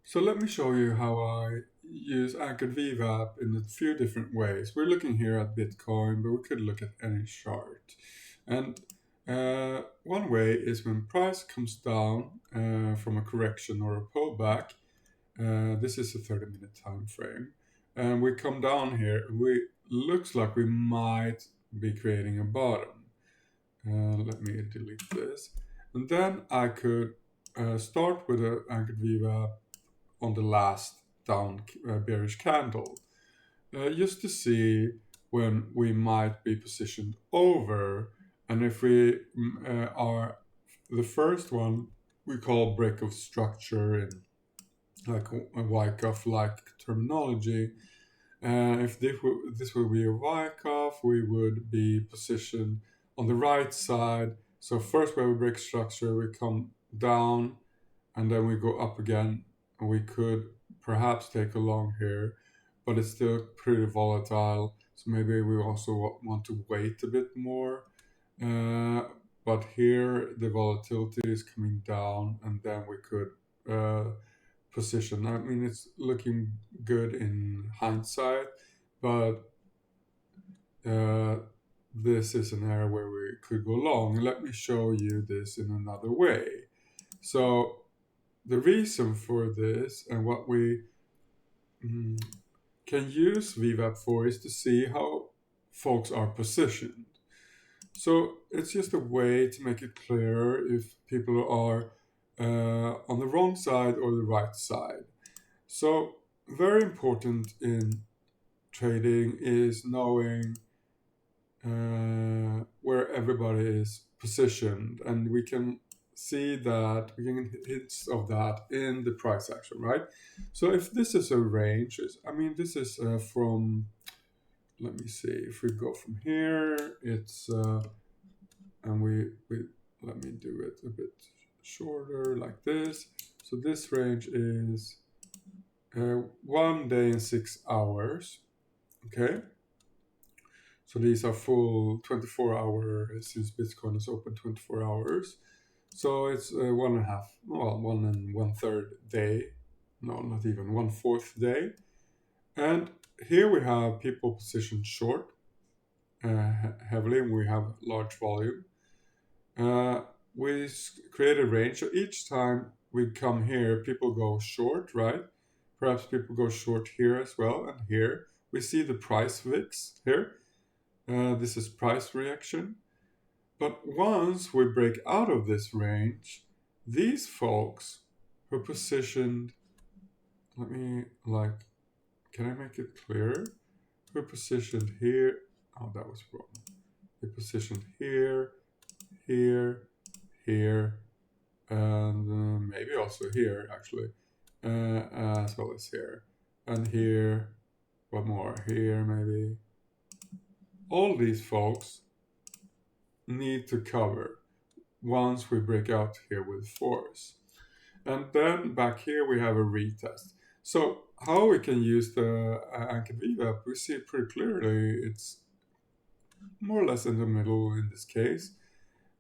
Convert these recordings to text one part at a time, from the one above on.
So let me show you how I use anchored VWAP in a few different ways. We're looking here at Bitcoin, but we could look at any chart. And one way is when price comes down from a correction or a pullback. This is a 30-minute time frame. And we come down here, we looks like we might be creating a bottom. Let me delete this. And then I could start with an anchored VWAP on the last down bearish candle, just to see when we might be positioned over. And if we are the first one, we call break of structure in like a Wyckoff like terminology. If this will be a Wyckoff, we would be positioned on the right side. So first when we break structure, we come down and then we go up again. And we could perhaps take a long here, but it's still pretty volatile. So maybe we also want to wait a bit more. But here the volatility is coming down, and then we could position. I mean, it's looking good in hindsight, but this is an area where we could go long. Let me show you this in another way. So the reason for this and what we can use VWAP for is to see how folks are positioned. So it's just a way to make it clearer if people are on the wrong side or the right side. So very important in trading is knowing where everybody is positioned, and we can see that we can get hints of that in the price action, right? So if this is a range, I mean, this is from, let me see, if we go from here, it's and we let me do it a bit shorter like this. So this range is 1 day and 6 hours. Okay, so these are full 24 hour, since Bitcoin is open 24 hours. So it's 1.5, well, 1 day, no, not even 1/4 day. And here we have people positioned short heavily, and we have large volume. We create a range, so each time we come here, people go short, right? Perhaps people go short here as well, and here. We see the price VIX here. This is price reaction. But once we break out of this range, these folks who are positioned, let me can I make it clearer? Who are positioned here? Oh, that was wrong. They're positioned here, here, here, and maybe also here actually, as well as here, and here. What more? Here maybe. All these folks need to cover once we break out here with force. And then back here we have a retest. So how we can use the anchored VWAP, we see it pretty clearly. It's more or less in the middle in this case.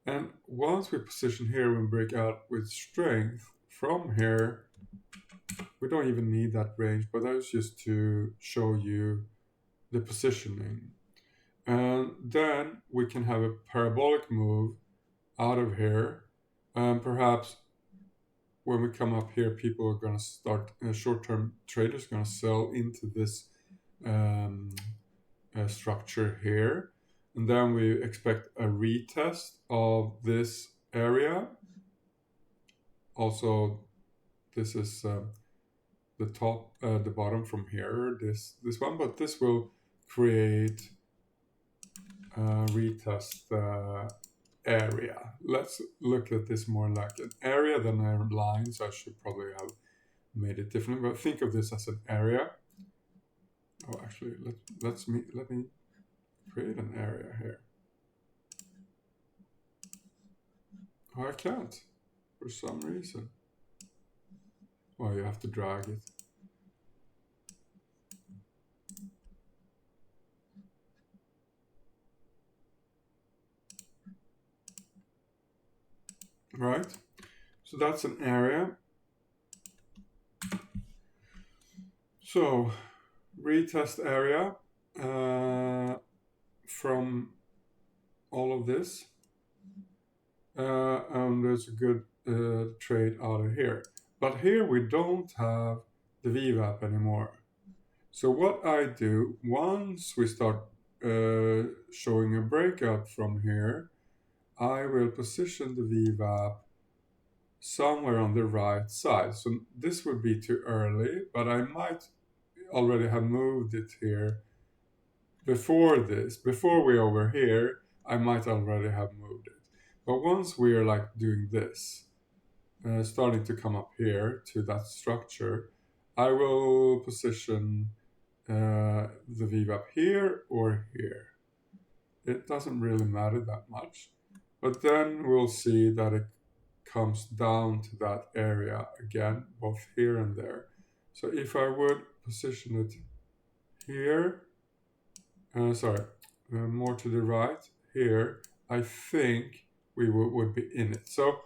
And once we position here and break out with strength from here, we don't even need that range, but that was just to show you the positioning. And then we can have a parabolic move out of here, and perhaps when we come up here, people are going to start, short-term traders going to sell into this structure here, and then we expect a retest of this area. Also, this is the top, the bottom from here, this one, but this will create a retest area. Let's look at this more like an area than a line, so I should probably have made it different, but think of this as an area. Oh, actually, let me create an area here. Oh, I can't for some reason. Well, you have to drag it. Right, so that's an area. So retest area from all of this, and there's a good trade out of here. But here we don't have the VWAP anymore. So what I do, once we start showing a breakout from here, I will position the VWAP somewhere on the right side. So this would be too early, but I might already have moved it here before this. Before we're over here, I might already have moved it. But once we are like doing this, starting to come up here to that structure, I will position the VWAP here or here. It doesn't really matter that much. But then we'll see that it comes down to that area again, both here and there. So if I would position it here, more to the right here, I think we would be in it. So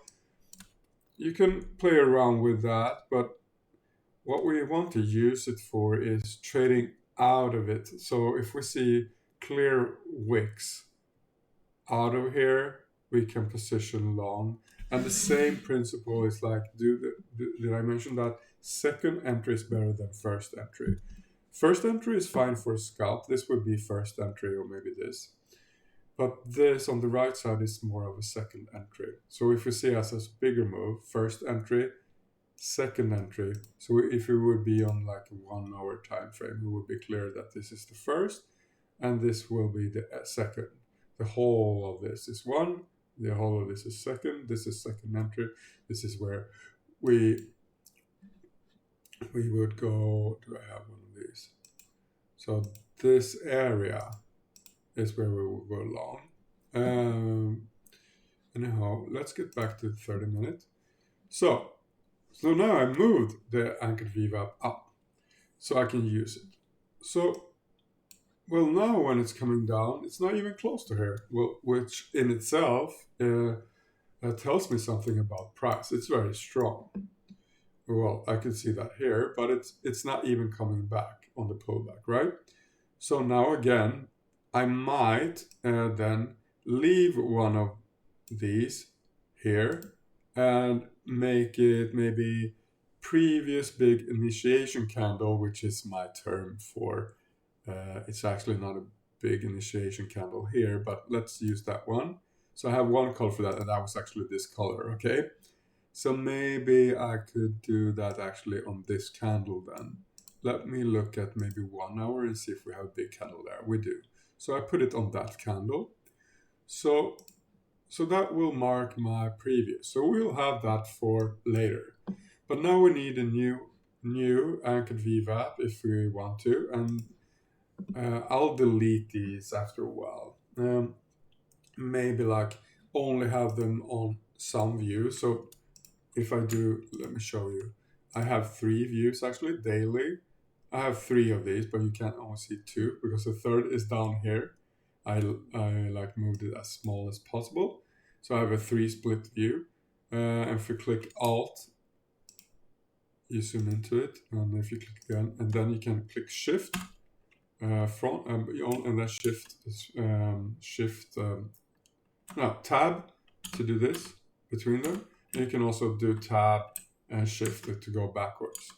you can play around with that, but what we want to use it for is trading out of it. So if we see clear wicks out of here, we can position long. And the same principle is like, did I mention that second entry is better than first entry? First entry is fine for a scalp. This would be first entry, or maybe this. But this on the right side is more of a second entry. So if we see as a bigger move, first entry, second entry. So if we would be on like a 1 hour time frame, it would be clear that this is the first and this will be the second. The whole of this is one, the whole of this is second, this is second entry. This is where we would go. Do I have one of these? So this area is where we will go long. Anyhow, let's get back to the 30 minute. So now I moved the anchored VWAP up so I can use it. So, well, now when it's coming down, it's not even close to here, which in itself tells me something about price. It's very strong. Well, I can see that here, but it's not even coming back on the pullback, right? So now again, I might then leave one of these here and make it maybe previous big initiation candle, which is my term for, it's actually not a big initiation candle here, but let's use that one. So I have one color for that, and that was actually this color, okay? So maybe I could do that actually on this candle then. Let me look at maybe 1 hour and see if we have a big candle there. We do. So I put it on that candle. So that will mark my previous. So we'll have that for later. But now we need a new anchored VWAP if we want to. And I'll delete these after a while. Maybe like only have them on some view. So if I do, let me show you. I have 3 views actually daily. I have 3 of these, but you can only see 2 because the third is down here. I like moved it as small as possible. So I have a 3 split view. And if you click Alt, you zoom into it. And if you click again, and then you can click Shift front and then Tab to do this between them. And you can also do Tab and Shift it to go backwards.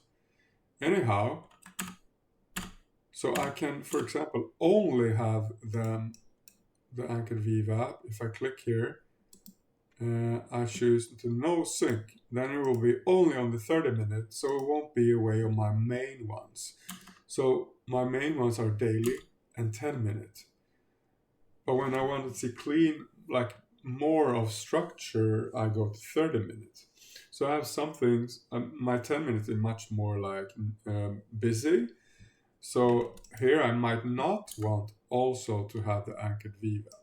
Anyhow, so I can, for example, only have the anchored VWAP. If I click here, I choose to no sync, then it will be only on the 30 minutes, so it won't be away on my main ones. So my main ones are daily and 10 minutes. But when I want to see clean, like more of structure, I go to 30 minutes. So I have some things, my 10 minutes is much more like busy. So here I might not want also to have the anchored VWAP.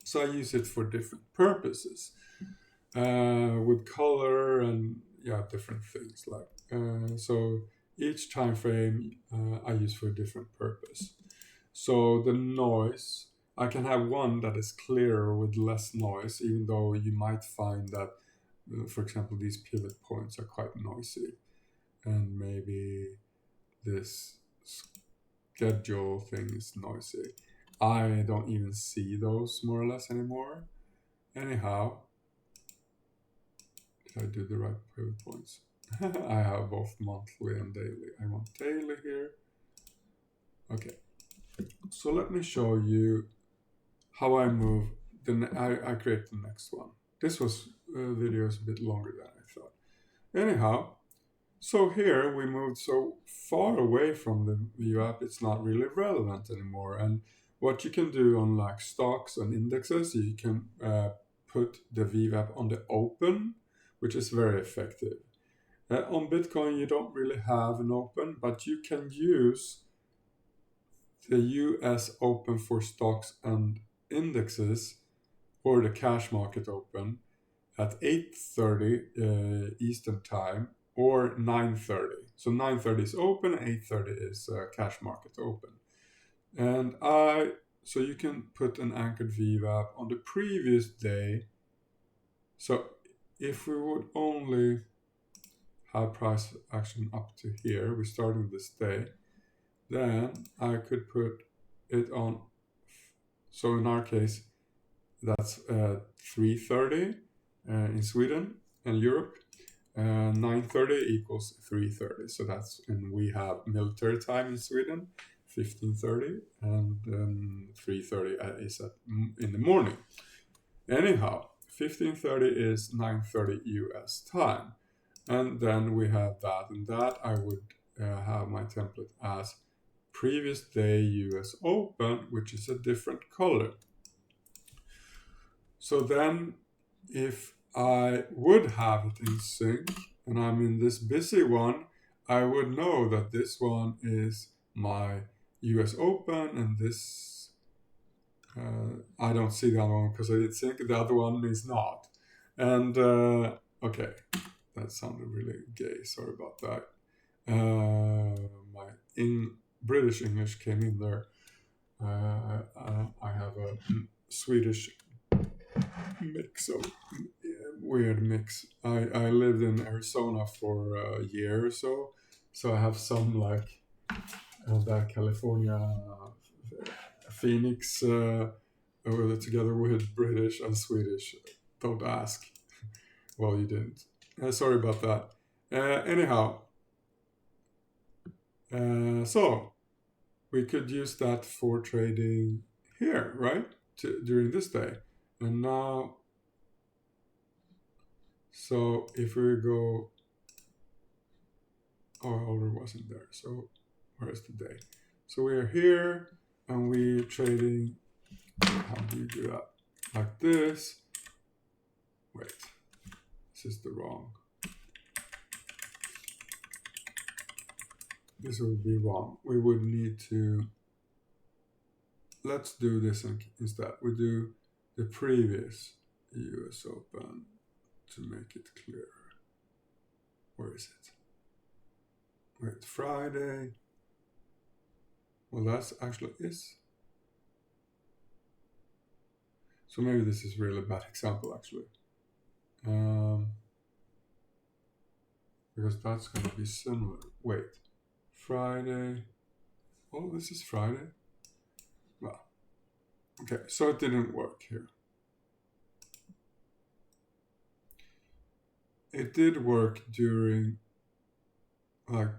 So I use it for different purposes with color and different things like so each time frame I use for a different purpose. So the noise, I can have one that is clearer with less noise, even though you might find that for example these pivot points are quite noisy, and maybe this schedule thing is noisy. I don't even see those more or less anymore. Anyhow, did I do the right pivot points? I have both monthly and daily. I want daily here. Okay, so let me show you how I move. I create the next one. This video is a bit longer than I thought. Anyhow, so here we moved so far away from the VWAP, it's not really relevant anymore. And what you can do on like stocks and indexes, you can put the VWAP on the open, which is very effective. On Bitcoin, you don't really have an open, but you can use the US open for stocks and indexes, or the cash market open, at 8:30 Eastern time or 9:30. So 9:30 is open, 8:30 is cash market open. And so you can put an anchored VWAP on the previous day. So if we would only have price action up to here, we start on this day, then I could put it on. So in our case, that's 3:30 in Sweden and Europe. 9:30 equals 3:30. So that's, and we have military time in Sweden, 15:30, and 3:30 is in the morning. Anyhow, 15:30 is 9:30 US time. And then we have that, and that I would have my template as previous day US open, which is a different color. So then if I would have it in sync and I'm in this busy one, I would know that this one is my US open and this, I don't see the other one because I did sync, the other one is not. And okay, that sounded really gay, sorry about that. My British English came in there. I have a Swedish mix of weird mix. I lived in Arizona for a year or so, so I have some like that California Phoenix together with British and Swedish. Don't ask. Well, you didn't. Sorry about that. Anyhow, so we could use that for trading here, right? During this day. And now, so if we go, order wasn't there. So where's the day? So we are here and we're trading. How do you do that? Like this. Wait, this is the wrong. This would be wrong. We would need to, let's do this instead. We do the previous US Open to make it clearer. Where is it? Wait, Friday. Well, that's actually is. So maybe this is really a bad example actually. Because that's going to be similar. Wait, Friday. Oh, this is Friday. Well, okay, so it didn't work here. It did work during like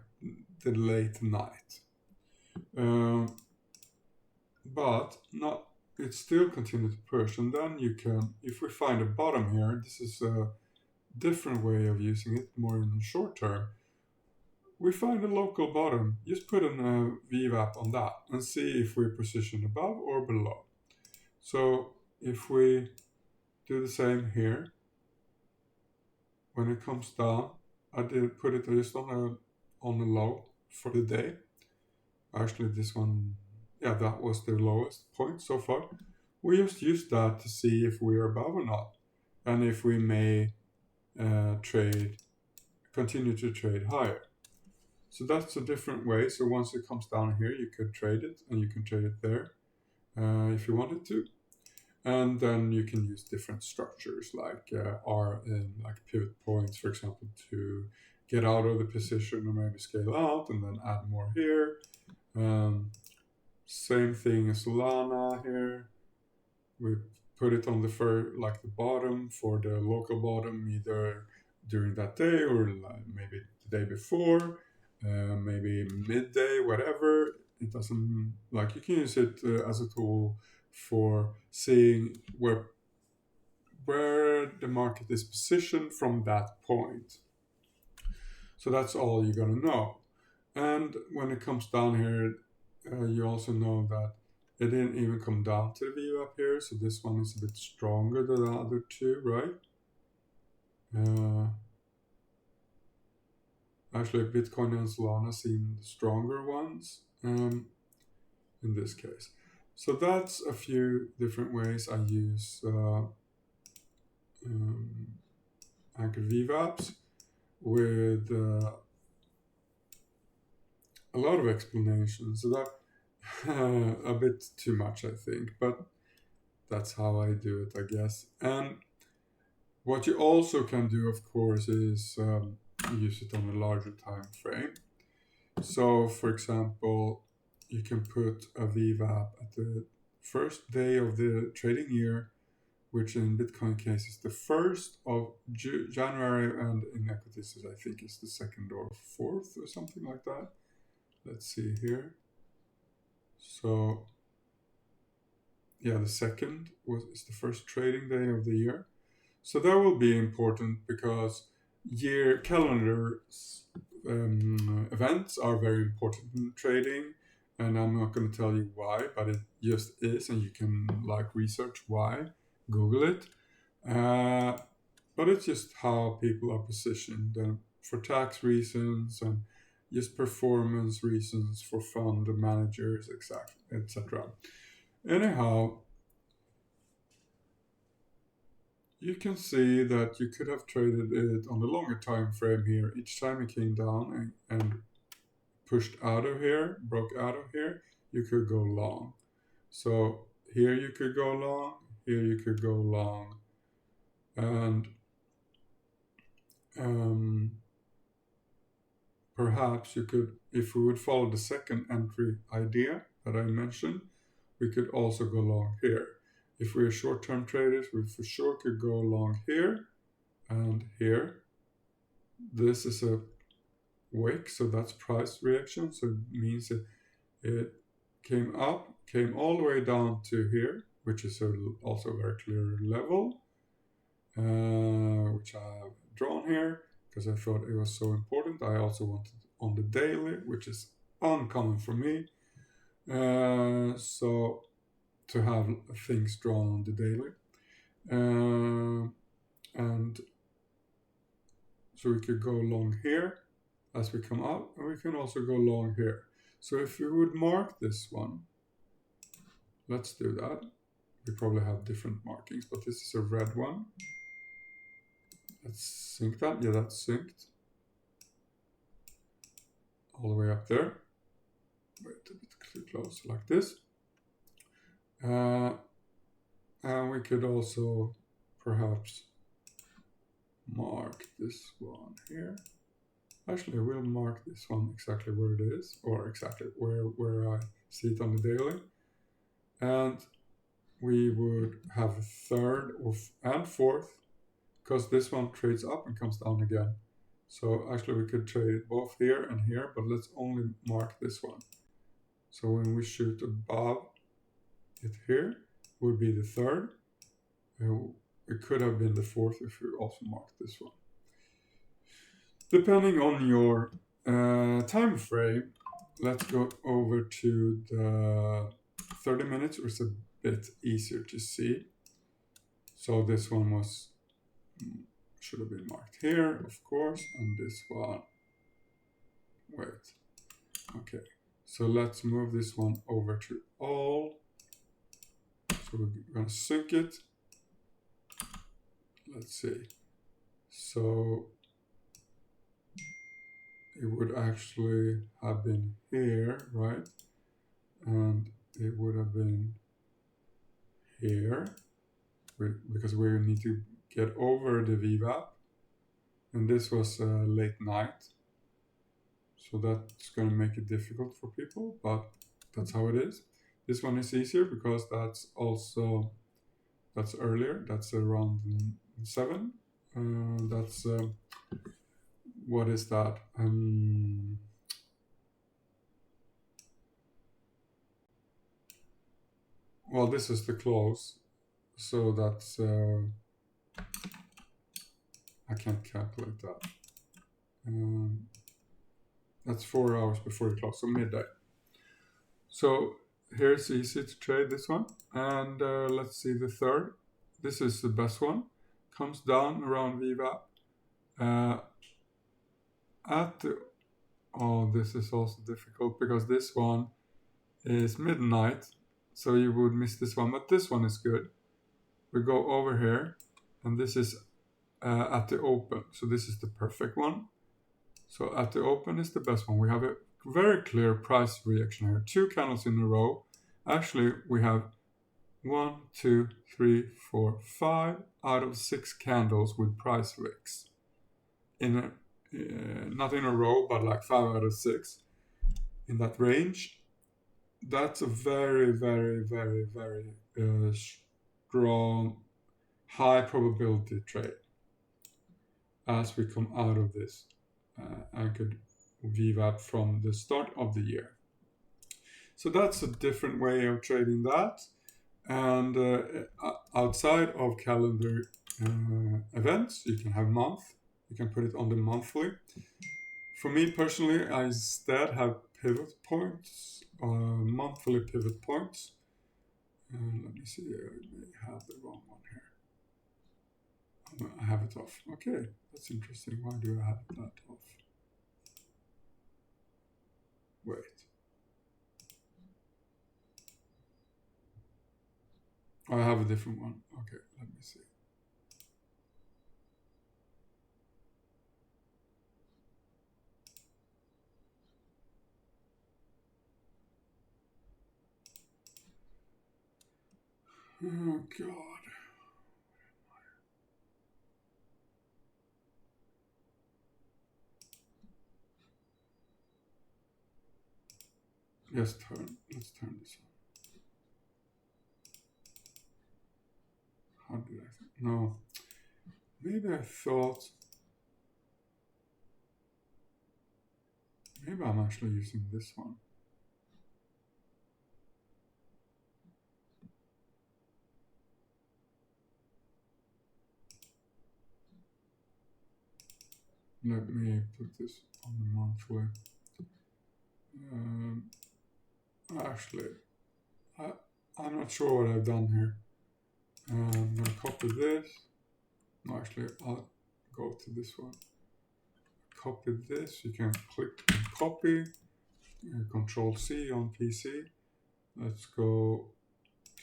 the late night, but not. It still continued to push, and then you can, if we find a bottom here, this is a different way of using it, more in the short term. We find a local bottom, just put in a VWAP on that and see if we're positioned above or below. So if we do the same here, when it comes down, I did put it just on the low for the day. Actually, this one, yeah, that was the lowest point so far. We just use that to see if we are above or not, and if we may continue to trade higher. So that's a different way. So once it comes down here, you could trade it, and you can trade it there if you wanted to. And then you can use different structures like like pivot points, for example, to get out of the position or maybe scale out and then add more here. Same thing as Solana here. We put it on the the bottom for the local bottom, either during that day or maybe the day before, maybe midday, whatever. It doesn't, like, you can use it as a tool for seeing where the market is positioned from that point. So that's all you're gonna know. And when it comes down here, you also know that it didn't even come down to the VWAP here, so this one is a bit stronger than the other two, right? Actually, Bitcoin and Solana seem the stronger ones in this case. So that's a few different ways I use Anchor VWAPs with a lot of explanations. So that a bit too much, I think, but that's how I do it, I guess. And what you also can do, of course, is use it on a larger time frame. So, for example, you can put a VWAP at the first day of the trading year, which in Bitcoin case is the 1st of January, and in equities I think is the 2nd or 4th or something like that. Let's see here. So yeah, the 2nd is the first trading day of the year. So that will be important because calendar events are very important in trading, and I'm not going to tell you why, but it just is, and you can research why, Google it. But it's just how people are positioned, and for tax reasons and just performance reasons for fund managers, etc. Anyhow, you can see that you could have traded it on the longer time frame here. Each time it came down and pushed out of here, broke out of here, you could go long. So here you could go long, here you could go long, and perhaps you could, if we would follow the second entry idea that I mentioned, we could also go long here. If we're short-term traders, we for sure could go long here and here. This is a wick, so that's price reaction. So it means it came up, came all the way down to here, which is also a very clear level, which I have drawn here because I thought it was so important. I also wanted on the daily, which is uncommon for me. So to have things drawn on the daily. And so we could go long here as we come out, and we can also go long here. So if we would mark this one, let's do that. We probably have different markings, but this is a red one. Let's sync that. Yeah, that's synced. All the way up there. Wait a bit close, like this. And we could also perhaps mark this one here. Actually, we'll mark this one exactly where it is, or exactly where I see it on the daily. And we would have a third and fourth, because this one trades up and comes down again. So actually we could trade it both here and here, but let's only mark this one. So when we shoot above it here, would be the third. It could have been the fourth if you also marked this one. Depending on your time frame, let's go over to the 30 minutes, which is a bit easier to see. So this one should have been marked here, of course, and this one, wait, okay. So let's move this one over to all. So we're going to sync it. Let's see. So it would actually have been here, right? And it would have been here because we need to get over the VWAP. and this was late night. So that's going to make it difficult for people, but that's how it is. This one is easier because that's earlier. That's around 7. That's what is that? Well, this is the close, so that's I can't calculate that. That's 4 hours before the close, so midday. So here's easy to trade this one, and let's see the third. This is the best one. Comes down around VWAP. This is also difficult because this one is midnight, so you would miss this one, but this one is good. We go over here, and this is at the open, so this is the perfect one. So at the open is the best one. We have a very clear price reaction here. 2 candles in a row. Actually, we have 1, 2, 3, 4, 5 out of 6 candles with price wicks. Not in a row, but like 5 out of 6 in that range. That's a very, very, very, very strong, high probability trade as we come out of this anchored VWAP from the start of the year. So that's a different way of trading that. And outside of calendar events, you can have month. You can put it on the monthly. For me personally, I instead have pivot points, monthly pivot points. Let me see, I may have the wrong one here. I have it off. Okay, that's interesting. Why do I have that off? Wait. I have a different one. Okay, let me see. Oh God. Let's turn this on. How did I think? No. Maybe I thought. Maybe I'm actually using this one. Let me put this on the monthly. Actually, I'm not sure what I've done here. I'm going to copy this. No, actually, I'll go to this one. Copy this. You can click copy. Control C on PC. Let's go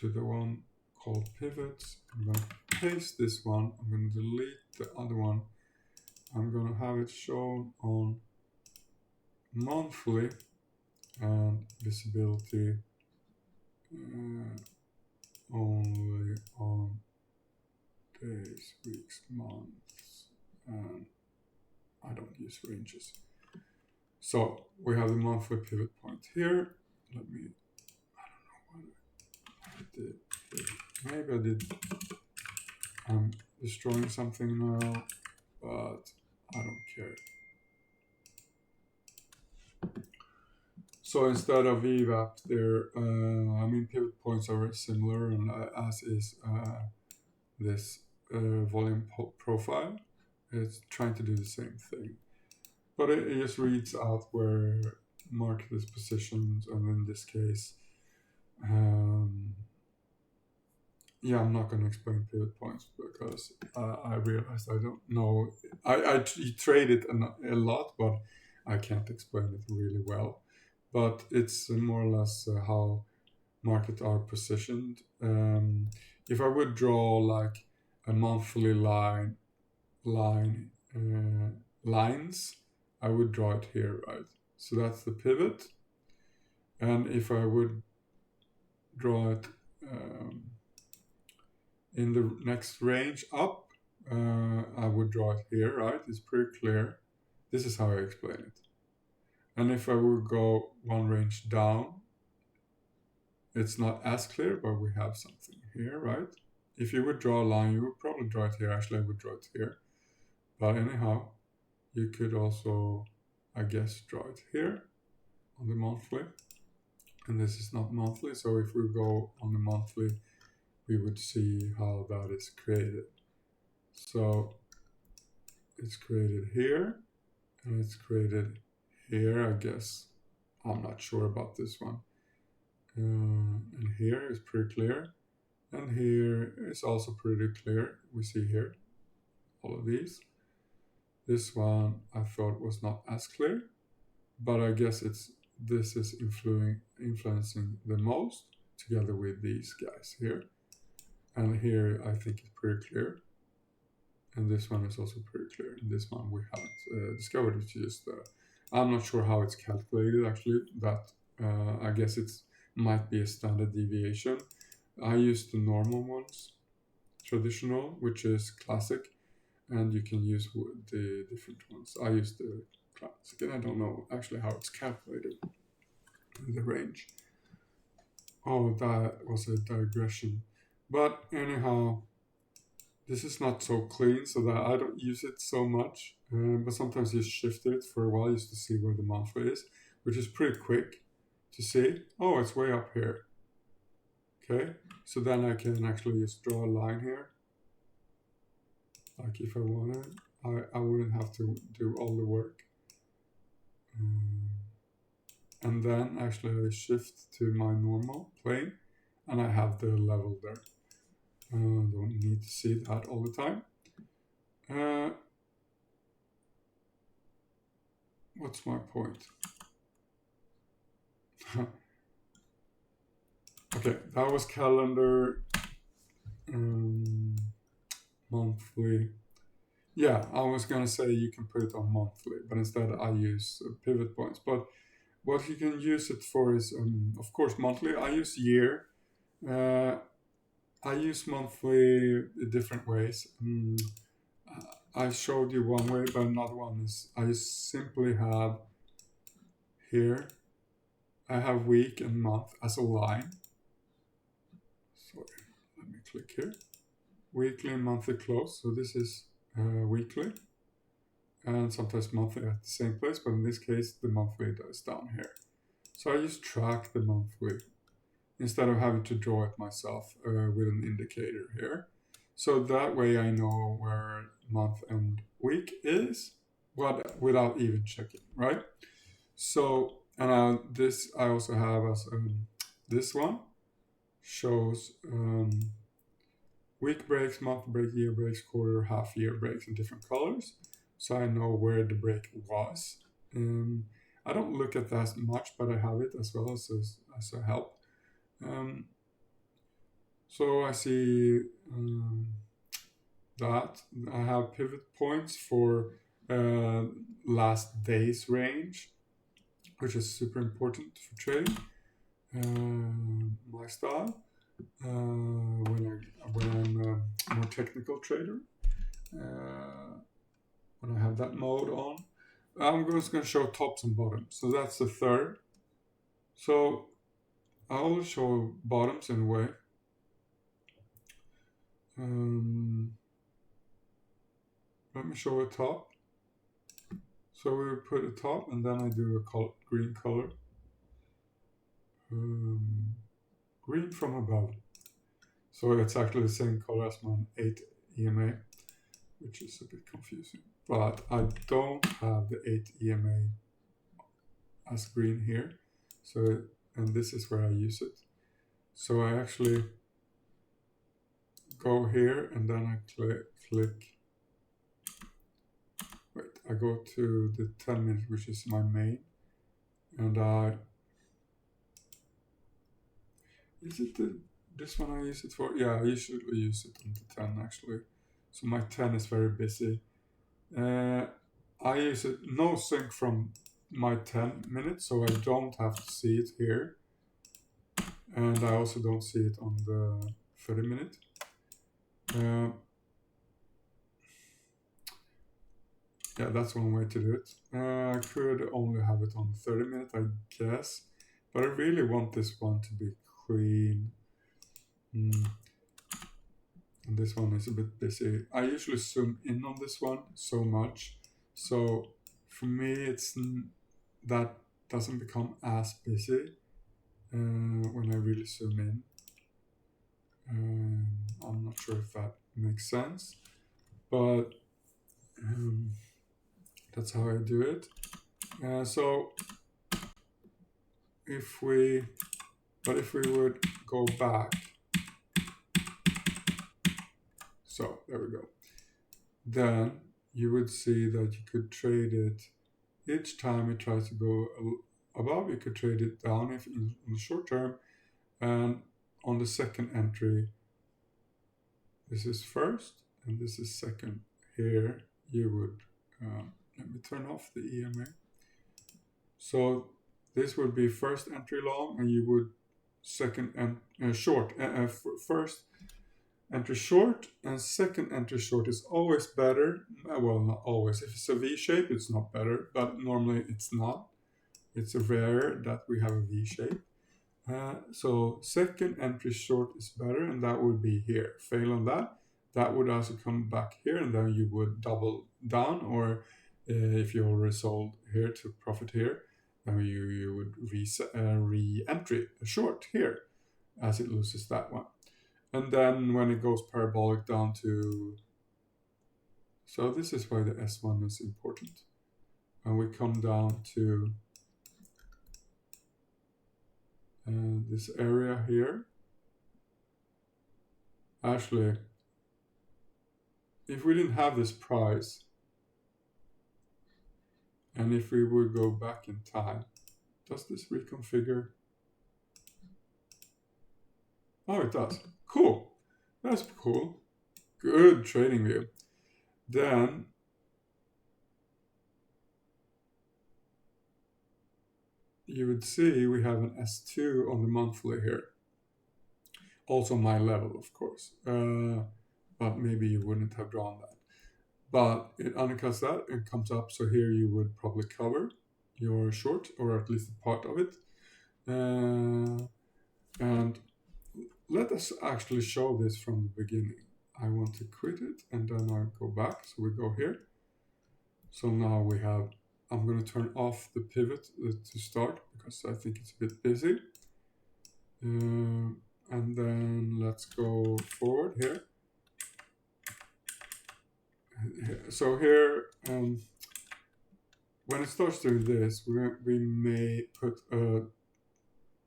to the one called pivots. I'm going to paste this one. I'm going to delete the other one. I'm going to have it shown on monthly and visibility only on days, weeks, months, and I don't use ranges. So we have the monthly pivot point here. Let me, I don't know what I did. Maybe I did, I'm destroying something now, but I don't care. So instead of VWAP there, pivot points are very similar, and as is this volume profile. It's trying to do the same thing. But it just reads out where market is positioned, and in this case, I'm not going to explain pivot points because I realized I don't know. I trade it a lot, but I can't explain it really well. But it's more or less how markets are positioned. If I would draw like a monthly lines, I would draw it here, right? So that's the pivot. And if I would draw it in the next range up, I would draw it here, right? It's pretty clear. This is how I explain it. And if I would go one range down, it's not as clear, but we have something here, right? If you would draw a line, you would probably draw it here. Actually, I would draw it here. But anyhow, you could also, I guess, draw it here on the monthly. And this is not monthly, so if we go on the monthly, we would see how that is created. So it's created here, and it's created here, I guess. I'm not sure about this one. And here is pretty clear. And here is also pretty clear. We see here all of these. This one I thought was not as clear, but I guess this is influencing the most together with these guys here. And here I think it's pretty clear. And this one is also pretty clear. And this one we haven't discovered, which is I'm not sure how it's calculated actually. That I guess it might be a standard deviation. I use the normal ones, traditional, which is classic, and you can use the different ones. I use the classic, and I don't know actually how it's calculated in the range. Oh, that was a digression. But anyhow, this is not so clean, so that I don't use it so much. But sometimes you shift it for a while just to see where the monthly is, which is pretty quick to see. Oh, it's way up here. Okay, so then I can actually just draw a line here. Like if I wanted, I wouldn't have to do all the work. And then actually I shift to my normal plane, and I have the level there. Don't need to see that all the time. What's my point? Okay, that was calendar, monthly. Yeah, I was gonna say you can put it on monthly, but instead I use pivot points. But what you can use it for is, of course, monthly. I use year. I use monthly in different ways. I showed you one way, but another one is I simply have here, I have week and month as a line. Sorry, let me click here. Weekly and monthly close. So this is weekly, and sometimes monthly at the same place, but in this case, the monthly is down here. So I just track the monthly instead of having to draw it myself with an indicator here. So that way I know where month and week is, but without even checking, right? So, and this I also have as this one shows week breaks, month break, year breaks, quarter, half year breaks in different colors. So I know where the break was. I don't look at that much, but I have it as well as a help. So I see that I have pivot points for last day's range, which is super important for trading. My style when I'm a more technical trader, when I have that mode on, I'm just going to show tops and bottoms. So that's the third. So I always show bottoms in a way. Let me show a top. So we put a top, and then I do a green color. Green from above. So it's actually the same color as my 8 EMA, which is a bit confusing. But I don't have the 8 EMA as green here. So, and this is where I use it. So I actually go here, and then I click. Wait, I go to the 10 minutes, which is my main, and is it this one I use it for? Yeah, I usually use it on the 10 actually. So my 10 is very busy. I use it no sync from my 10 minutes, so I don't have to see it here. And I also don't see it on the 30 minute. Yeah, that's one way to do it. I could only have it on 30 minutes, I guess. But I really want this one to be clean. And this one is a bit busy. I usually zoom in on this one so much. So for me, that doesn't become as busy when I really zoom in. I'm not sure if that makes sense, but that's how I do it. So if we would go back, so there we go, then you would see that you could trade it each time it tries to go above. You could trade it down if in the short term, and on the second entry, this is first and this is second. Here you would let me turn off the EMA. So this would be first entry long, and you would second and short. First entry short and second entry short is always better. Well, not always. If it's a V shape, it's not better, but normally it's not. It's rare that we have a V shape. So second entry short is better, and that would be here. Fail on that. That would also come back here, and then you would double down, or if you already sold here to profit here, then you would re-entry short here as it loses that one. And then when it goes parabolic down to, so this is why the S1 is important. And we come down to this area here. Actually, if we didn't have this price, and if we would go back in time, does this reconfigure? Oh, it does. Cool. That's cool. Good trading view. Then you would see we have an S2 on the monthly here. Also my level, of course. But maybe you wouldn't have drawn that. But it undercuts that and comes up. So here you would probably cover your short, or at least a part of it. And let us actually show this from the beginning. I want to quit it, and then I go back. So we go here. So now we have, I'm going to turn off the pivot to start because I think it's a bit busy. And then let's go forward here. So here, when it starts doing this, we may put a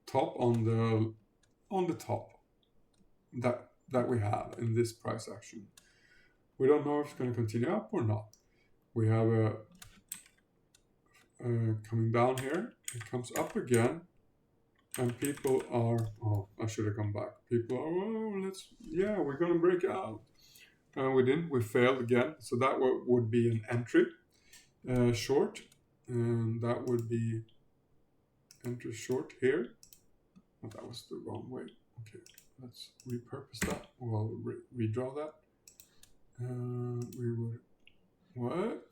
top on the top that we have in this price action. We don't know if it's going to continue up or not. We have a coming down here. It comes up again, and people are, oh, I should have come back. People are, oh, we're going to break out. And we didn't, we failed again. So that would be an entry short, and that would be entry short here. Oh, that was the wrong way. Okay, let's repurpose that. We'll redraw that. We would, what?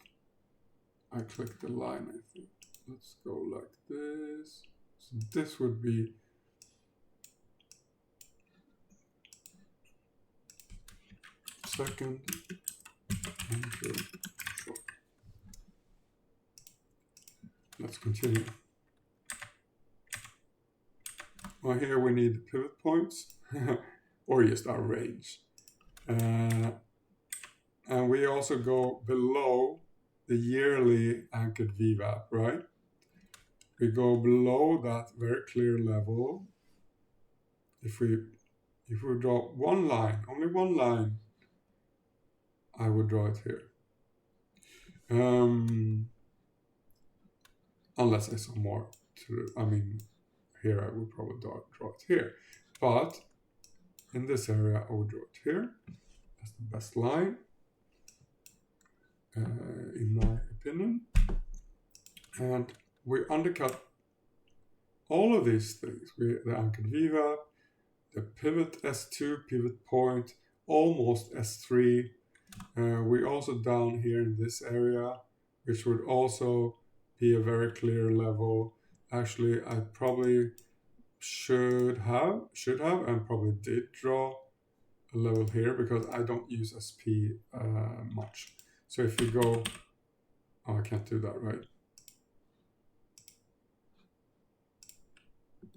I clicked the line, I think. Let's go like this. So this would be second entry short. Let's continue. Well, here we need pivot points or just our range. And we also go below the yearly anchored VWAP, right? We go below that very clear level. If we draw one line, only one line, I would draw it here. Unless I saw more here I would probably draw it here. But in this area, I would draw it here. That's the best line, in my opinion. And we undercut all of these things. The anchored VWAP, the pivot S2, pivot point, almost S3. We also down here in this area, which would also be a very clear level. Actually, I probably should have and probably did draw a level here because I don't use SP much. So if we go, oh, I can't do that, right?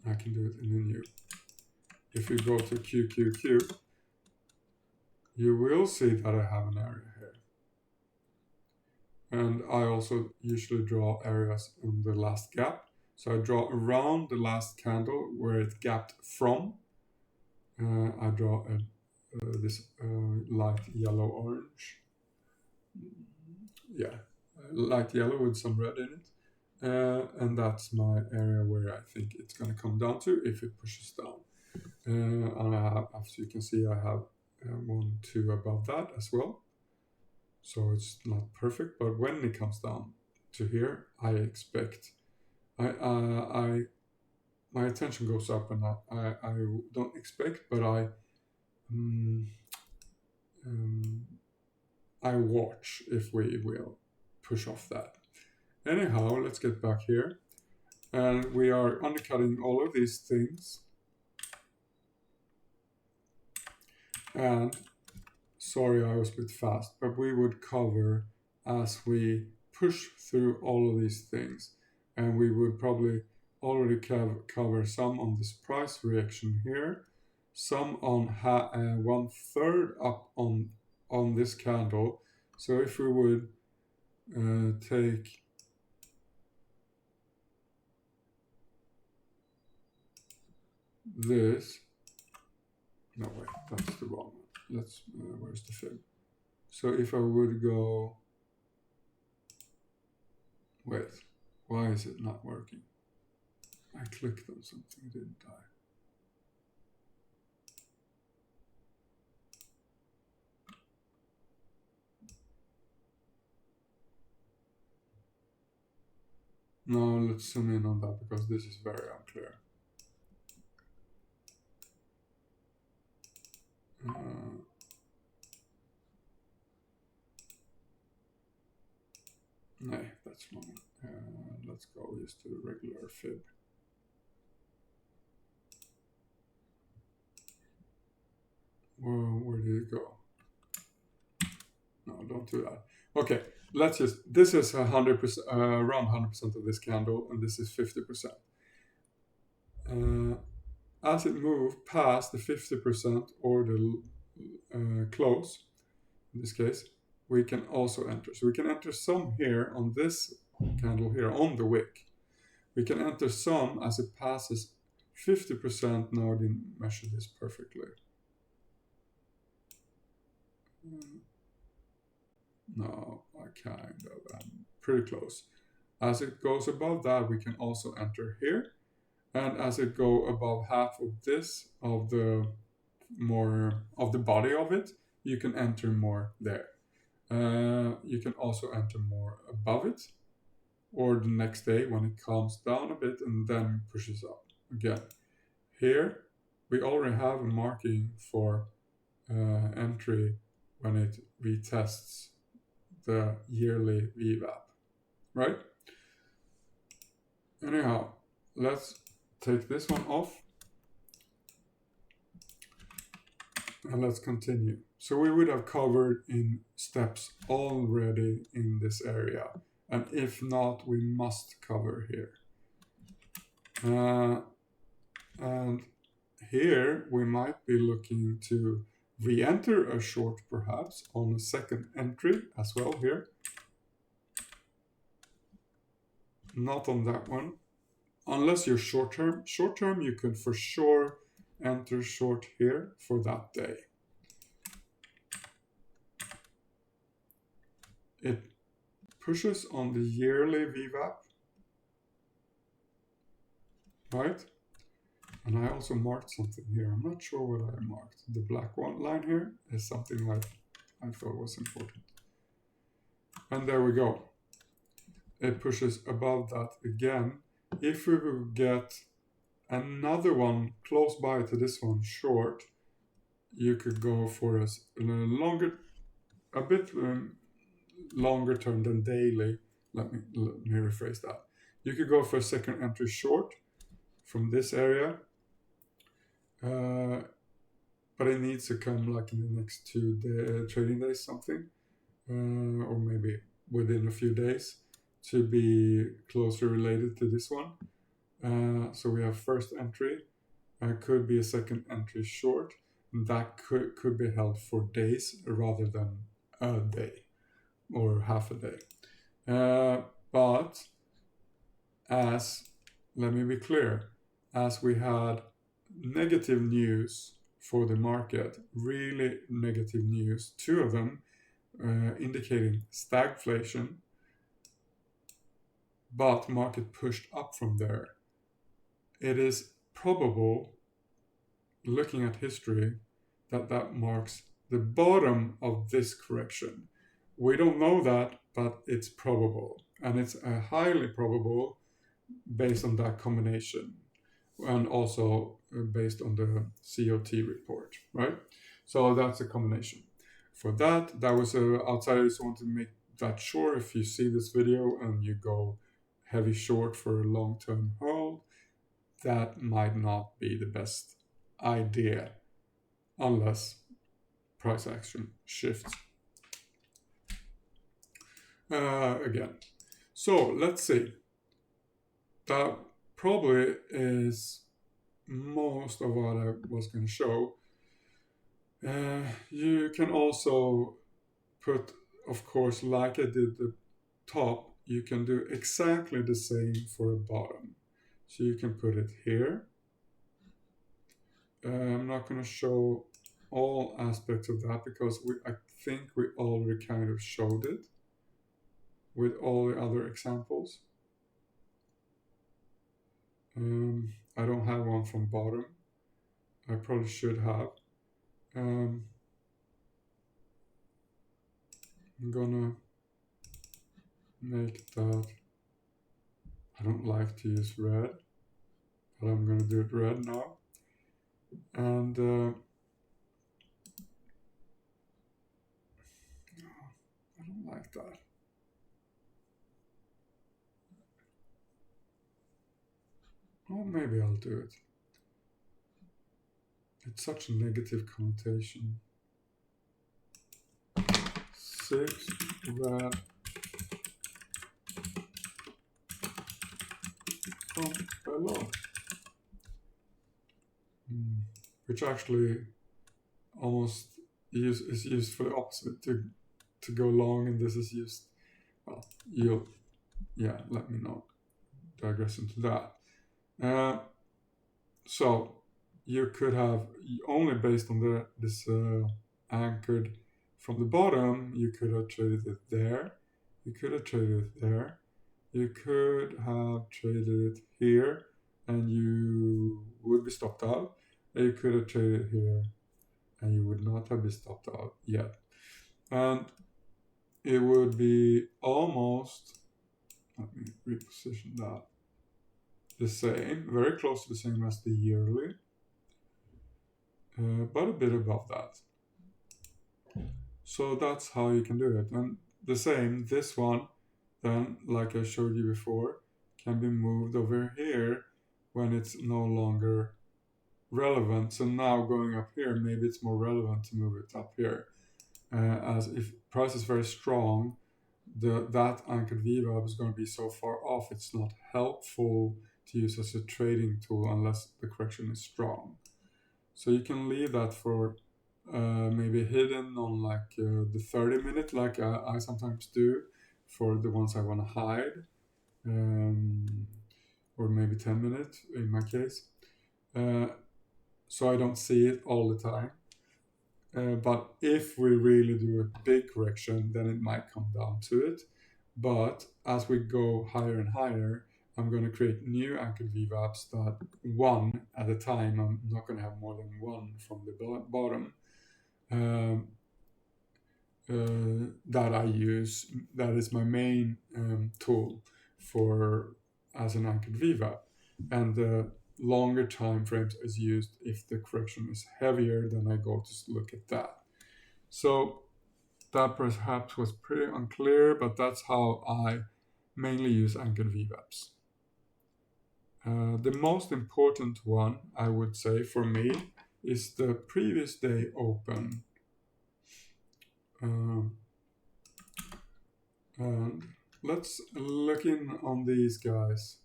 I can do it in the new. If you go to QQQ, you will see that I have an area here. And I also usually draw areas in the last gap. So I draw around the last candle where it gapped from. I draw this light yellow orange. Yeah, light yellow with some red in it. And that's my area where I think it's going to come down to if it pushes down. And I have, as you can see, I have 1, 2 above that as well. So it's not perfect, but when it comes down to here, I expect, my attention goes up, and I don't expect, but I watch if we will push off that. Anyhow, let's get back here, and we are undercutting all of these things, and sorry, I was a bit fast, but we would cover as we push through all of these things, and we would probably already cover some on this price reaction here, some on 1/3 up on this candle. So if we would take this, no wait, that's the wrong one. Let's where's the fib? So if I would go, wait, why is it not working? I clicked on something, didn't I? No, let's zoom in on that because this is very unclear. No, that's wrong. Let's go just to the regular fib. Where did it go? No, don't do that. Okay, let's just, this is 100%, around 100% of this candle, and this is 50%. As it moves past the 50% or the close, in this case, we can also enter. So we can enter some here on this candle here on the wick. We can enter some as it passes 50%. Now I didn't measure this perfectly. No, I kind of am pretty close. As it goes above that, we can also enter here. And as it go above half of this, of the body of it, you can enter more there. You can also enter more above it, or the next day when it calms down a bit and then pushes up again. Here, we already have a marking for entry when it retests the yearly VWAP, right? Anyhow, let's take this one off and let's continue. So we would have covered in steps already in this area, and if not, we must cover here. And here we might be looking to re-enter a short perhaps on a second entry as well here. Not on that one. Unless you're short term. Short term, you could for sure enter short here for that day. It pushes on the yearly VWAP, right? And I also marked something here. I'm not sure what I marked. The black one line here is something like I thought was important. And there we go. It pushes above that again. If we will get another one close by to this one short, you could go for a bit longer term than daily let me rephrase that. You could go for a second entry short from this area, but it needs to come like in the next 2 trading days, something, or maybe within a few days, to be closely related to this one. So we have first entry, could be a second entry short, and that could be held for days rather than a day or half a day. But let me be clear, as we had negative news for the market, really negative news, 2 of them indicating stagflation, but market pushed up from there. It is probable, looking at history, that marks the bottom of this correction. We don't know that, but it's probable, and it's highly probable based on that combination, and also based on the COT report, right? So that's a combination. For that was outside. I just want to make that sure. If you see this video and you go heavy short for a long-term hold, that might not be the best idea unless price action shifts again. So let's see. That probably is most of what I was going to show. You can also put, of course, like I did the top, you can do exactly the same for a bottom. So you can put it here. I'm not going to show all aspects of that because I think we already kind of showed it with all the other examples. I don't have one from bottom. I probably should have. I'm gonna make that. I don't like to use red, but I'm gonna do it red now. And I don't like that. Oh, maybe I'll do it. It's such a negative connotation. 6 red from below. Which actually almost is used for the opposite, to go long, and this is used, well, let me not digress into that. So you could have, only based on this anchored from the bottom, you could have traded it there, you could have traded it there, you could have traded it here, and you would be stopped out. You could have traded here, and you would not have been stopped out yet. And it would be almost, let me reposition that, the same, very close to the same as the yearly, but a bit above that. So that's how you can do it. And the same, this one, then, like I showed you before, can be moved over here when it's no longer relevant. So now going up here, maybe it's more relevant to move it up here. As if price is very strong, that anchored VWAP is going to be so far off, it's not helpful to use as a trading tool unless the correction is strong. So you can leave that for maybe hidden on like the 30-minute, like I sometimes do for the ones I want to hide, or maybe 10-minute in my case, so I don't see it all the time. But if we really do a big correction, then it might come down to it. But as we go higher and higher, I'm going to create new anchored VWAPs that one at a time. I'm not going to have more than one from the bottom that I use. That is my main tool for as an anchored VWAP. And the longer time frames is used if the correction is heavier, then I go to look at that. So that perhaps was pretty unclear, but that's how I mainly use anchored VWAPs. The most important one, I would say, for me, is the previous day open. And let's look in on these guys,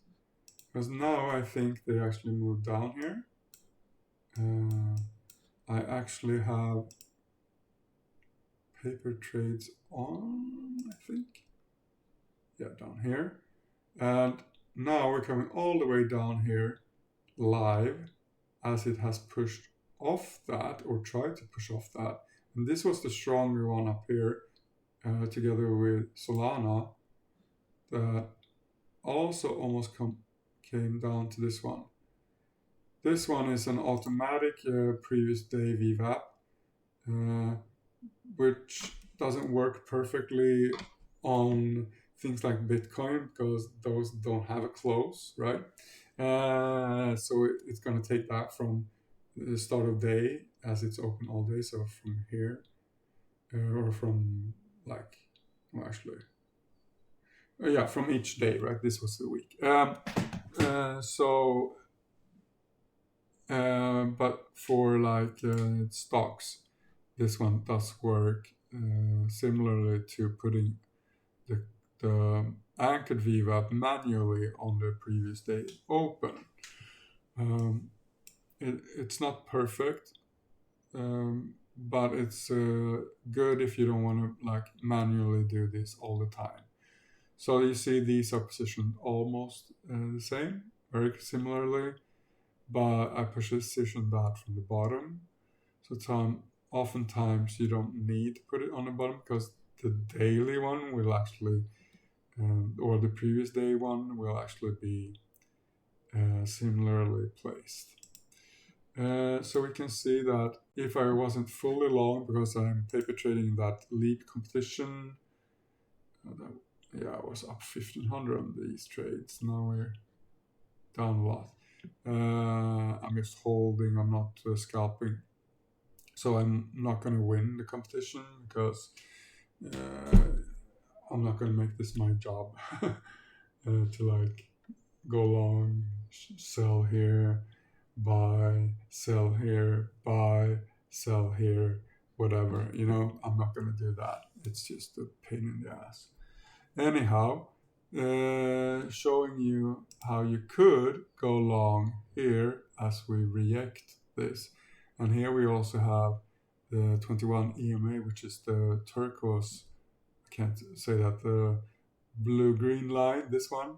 because now I think they actually moved down here. I actually have paper trades on, I think. Yeah, down here. And now we're coming all the way down here live, as it has pushed off that, or tried to push off that. And this was the stronger one up here, together with Solana, that also almost came down to this one. This one is an automatic previous day VWAP, which doesn't work perfectly on things like Bitcoin, because those don't have a close, right? So it's going to take that from the start of day, as it's open all day, so from here, or from like, well, actually, yeah, from each day, right? This was the week. But for like stocks, this one does work similarly to putting the anchored VWAP manually on the previous day open. It's not perfect, but it's good if you don't want to like manually do this all the time. So you see these are positioned almost the same, very similarly, but I position that from the bottom. So oftentimes you don't need to put it on the bottom, because the daily one will actually, or the previous day one will actually be similarly placed. So we can see that if I wasn't fully long, because I'm paper trading that leap competition, I was up 1500 on these trades. Now we're down a lot. I'm just holding, I'm not scalping. So I'm not going to win the competition, because I'm not going to make this my job to like go long, sell here, buy, sell here, buy, sell here, whatever. I'm not going to do that. It's just a pain in the ass. Anyhow, showing you how you could go long here as we react this. And here we also have the 21 EMA, which is the turquoise, I can't say that, the blue-green line, this one.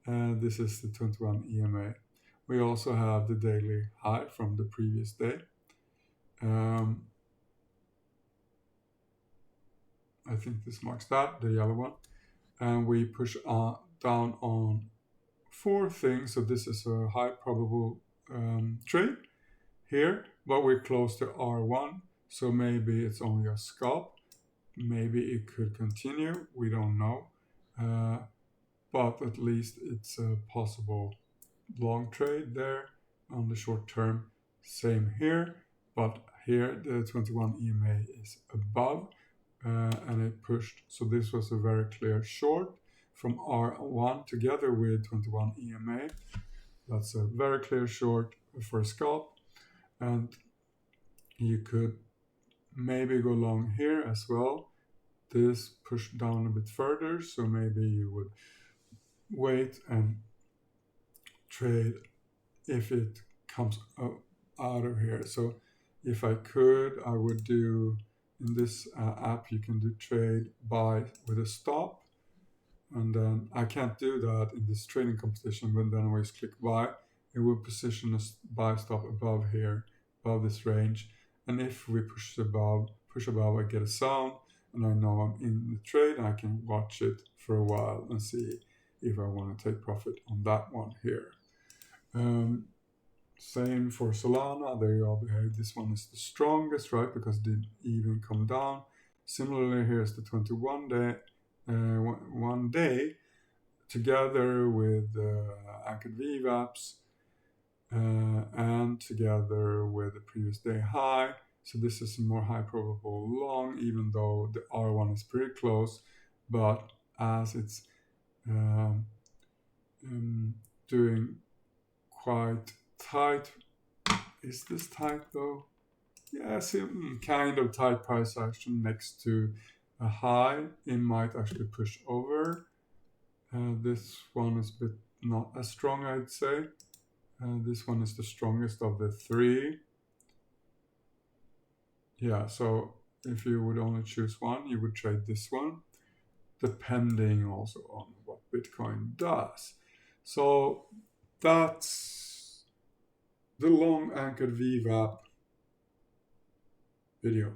And this is the 21 EMA. We also have the daily high from the previous day. I think this marks that, the yellow one. And we push down on 4 things. So this is a high probable trade here, but we're close to R1. So maybe it's only a scalp. Maybe it could continue. We don't know. But at least it's a possible long trade there on the short term. Same here, but here the 21 EMA is above, and it pushed. So this was a very clear short from R1 together with 21 EMA. That's a very clear short for a scalp, and you could maybe go long here as well. This pushed down a bit further, so maybe you would wait and trade if it comes out of here. So if I could, I would do, in this app you can do trade buy with a stop, and then I can't do that in this trading competition, but then I just click buy. It will position a buy stop above here, above this range, and if we push above, I get a sound, and I know I'm in the trade, and I can watch it for a while and see if I want to take profit on that one here. Same for Solana. There you all behave. This one is the strongest, right? Because it didn't even come down. Similarly, here's the 21 day, 1 day, together with anchored VWAPs, and together with the previous day high. So this is a more high probable long, even though the R1 is pretty close. But as it's um, doing quite tight. Is this tight though? Yeah, kind of tight price action next to a high. It might actually push over. This one is a bit not as strong, I'd say. This one is the strongest of the three. Yeah, so if you would only choose one, you would trade this one, depending also on what Bitcoin does. So that's the long anchored VWAP video.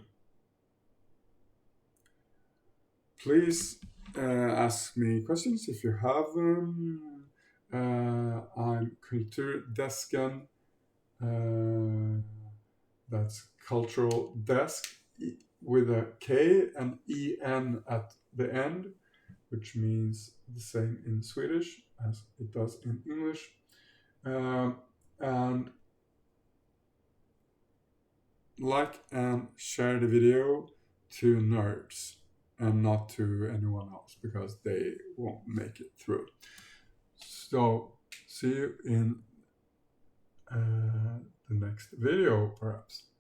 Please ask me questions if you have them. I'm Kulturdesken. That's cultural desk with a K and EN at the end, which means the same in Swedish as it does in English. And like and share the video to nerds and not to anyone else, because they won't make it through. So see you in the next video, perhaps.